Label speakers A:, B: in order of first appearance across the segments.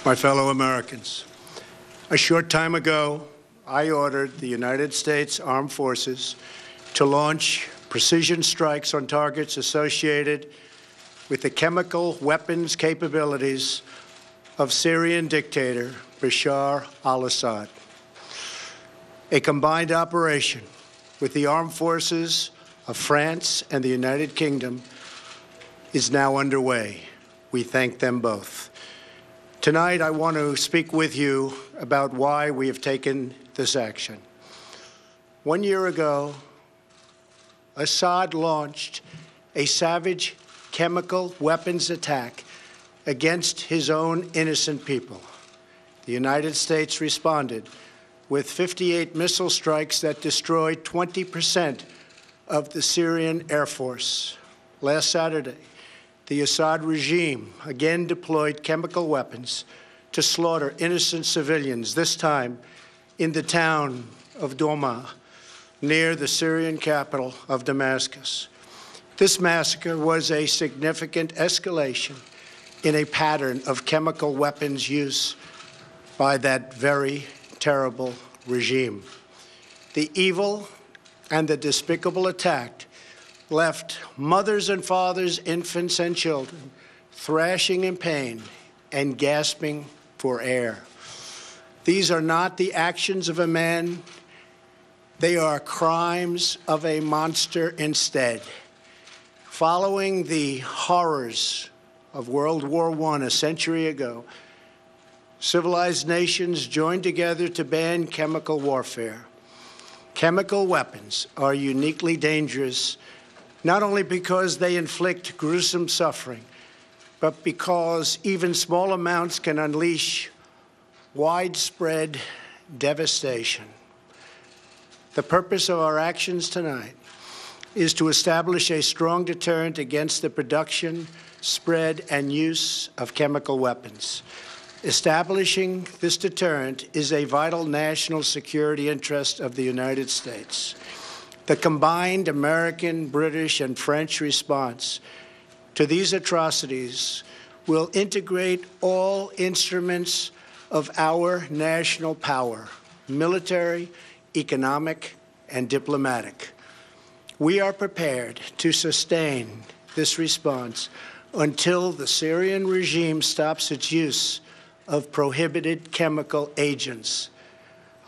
A: My fellow Americans, a short time ago, I ordered the United States Armed Forces to launch precision strikes on targets associated with the chemical weapons capabilities of Syrian dictator Bashar al-Assad. A combined operation with the armed forces of France and the United Kingdom is now underway. We thank them both. Tonight, I want to speak with you about why we have taken this action. 1 year ago, Assad launched a savage chemical weapons attack against his own innocent people. The United States responded with 58 missile strikes that destroyed 20% of the Syrian Air Force. Last Saturday, the Assad regime again deployed chemical weapons to slaughter innocent civilians, this time in the town of Douma, near the Syrian capital of Damascus. This massacre was a significant escalation in a pattern of chemical weapons use by that very terrible regime. The evil and the despicable attack left mothers and fathers, infants and children thrashing in pain and gasping for air. These are not the actions of a man. They are crimes of a monster instead. Following the horrors of World War I a century ago, civilized nations joined together to ban chemical warfare. Chemical weapons are uniquely dangerous, not only because they inflict gruesome suffering, but because even small amounts can unleash widespread devastation. The purpose of our actions tonight is to establish a strong deterrent against the production, spread, and use of chemical weapons. Establishing this deterrent is a vital national security interest of the United States. The combined American, British, and French response to these atrocities will integrate all instruments of our national power, military, economic, and diplomatic. We are prepared to sustain this response until the Syrian regime stops its use of prohibited chemical agents.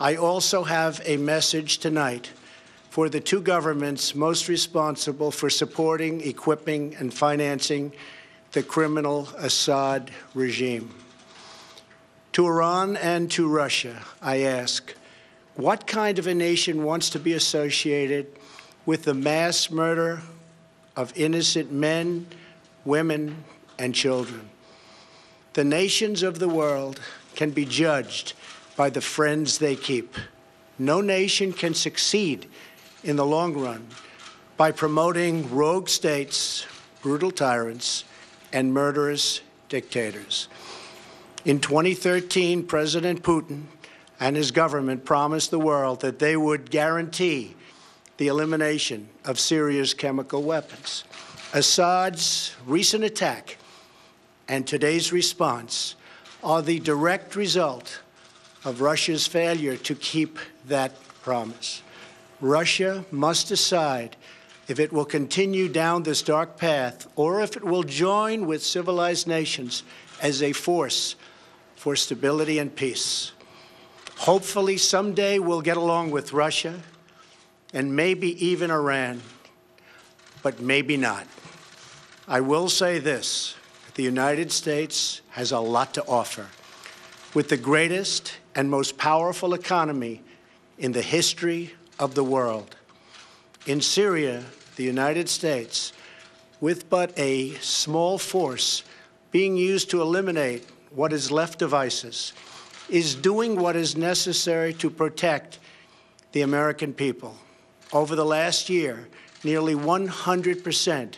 A: I also have a message tonight for the two governments most responsible for supporting, equipping, and financing the criminal Assad regime. To Iran and to Russia, I ask, what kind of a nation wants to be associated with the mass murder of innocent men, women, and children? The nations of the world can be judged by the friends they keep. No nation can succeed in the long run by promoting rogue states, brutal tyrants, and murderous dictators. In 2013, President Putin and his government promised the world that they would guarantee the elimination of Syria's chemical weapons. Assad's recent attack and today's response are the direct result of Russia's failure to keep that promise. Russia must decide if it will continue down this dark path or if it will join with civilized nations as a force for stability and peace. Hopefully, someday we'll get along with Russia and maybe even Iran, but maybe not. I will say this: the United States has a lot to offer. With the greatest and most powerful economy in the history of the world. In Syria, the United States, with but a small force being used to eliminate what is left of ISIS, is doing what is necessary to protect the American people. Over the last year, nearly 100%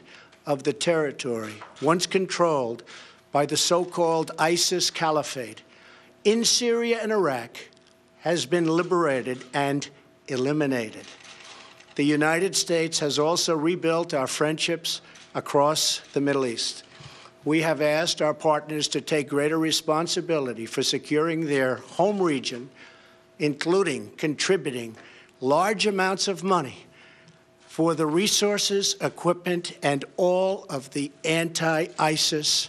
A: of the territory once controlled by the so-called ISIS Caliphate in Syria and Iraq has been liberated and eliminated. The United States has also rebuilt our friendships across the Middle East. we have asked our partners to take greater responsibility for securing their home region, including contributing large amounts of money for the resources, equipment, and all of the anti-ISIS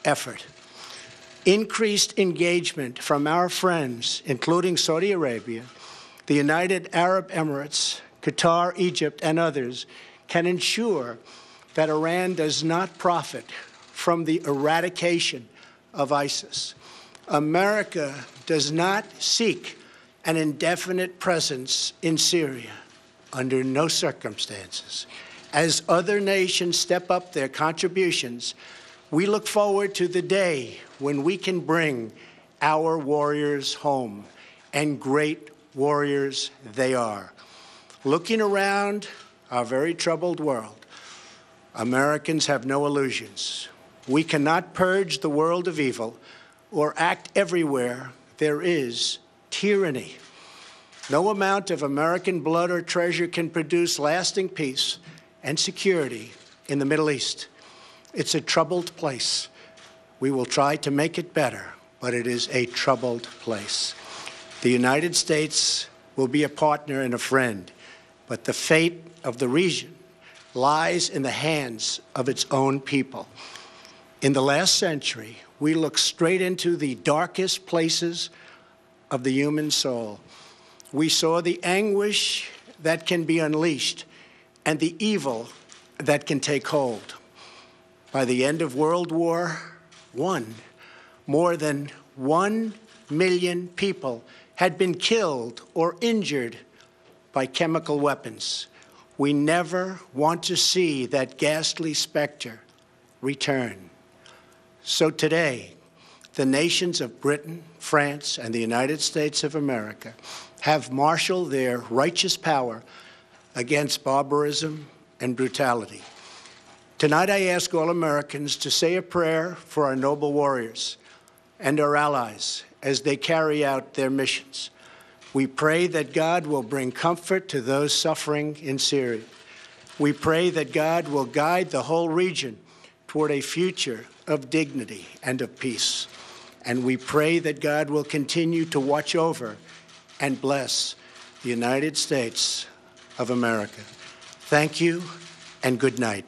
A: effort. Increased engagement from our friends, including Saudi Arabia, the United Arab Emirates, Qatar, Egypt, and others, can ensure that Iran does not profit from the eradication of ISIS. America does not seek an indefinite presence in Syria under no circumstances. As other nations step up their contributions, we look forward to the day when we can bring our warriors home, and great warriors they are. Looking around our very troubled world, Americans have no illusions. We cannot purge the world of evil or act everywhere there is tyranny. No amount of American blood or treasure can produce lasting peace and security in the Middle East. It's a troubled place. We will try to make it better, but it is a troubled place. The United States will be a partner and a friend, but the fate of the region lies in the hands of its own people. In the last century, we looked straight into the darkest places of the human soul. We saw the anguish that can be unleashed and the evil that can take hold. By the end of World War I, more than 1 million people had been killed or injured by chemical weapons. We never want to see that ghastly specter return. So today, the nations of Britain, France, and the United States of America have marshaled their righteous power against barbarism and brutality. Tonight, I ask all Americans to say a prayer for our noble warriors and our allies as they carry out their missions. We pray that God will bring comfort to those suffering in Syria. We pray that God will guide the whole region toward a future of dignity and of peace. And we pray that God will continue to watch over and bless the United States of America. Thank you and good night.